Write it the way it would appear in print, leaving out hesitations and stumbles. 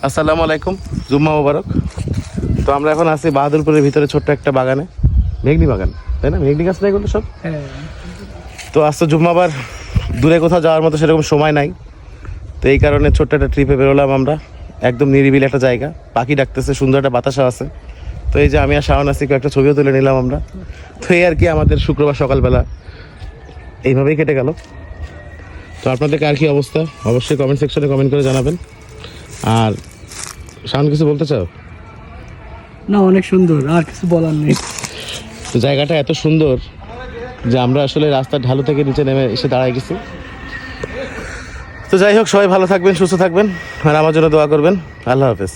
আসসালামু আলাইকুম, জুম্মা মোবারক। তো আমরা এখন আছি বাহাদুরপুরের ভিতরে ছোট্ট একটা বাগানে, মেঘনি বাগান, তাই না? মেঘনি গাছ নাই এগুলো সব। তো আজ তো জুম্মাবার, দূরে কোথাও যাওয়ার মতো সেরকম সময় নাই, তো এই কারণে ছোট্ট একটা ট্রিপে বেরোলাম আমরা। একদম নিরিবিলি একটা জায়গা, পাখি ডাকতেছে, সুন্দর একটা বাতাসা আছে। তো এই যে আমি আর শাওন আছি, একটা ছবিও তুলে নিলাম আমরা। তো এই আর কি, আমাদের শুক্রবার সকালবেলা এইভাবেই কেটে গেল। তো আপনাদেরকে আর কি অবস্থা অবশ্যই কমেন্ট সেকশনে কমেন্ট করে জানাবেন। আর শাওন, কিছু বলতে চাও? না, অনেক সুন্দর, আর কিছু বলার নেই। তো জায়গাটা এত সুন্দর যে আমরা আসলে রাস্তার ঢালু থেকে নিচে নেমে এসে দাঁড়ায় গেছি। তো যাই হোক, সবাই ভালো থাকবেন, সুস্থ থাকবেন, আর আমার জন্য দোয়া করবেন। আল্লাহ হাফেজ।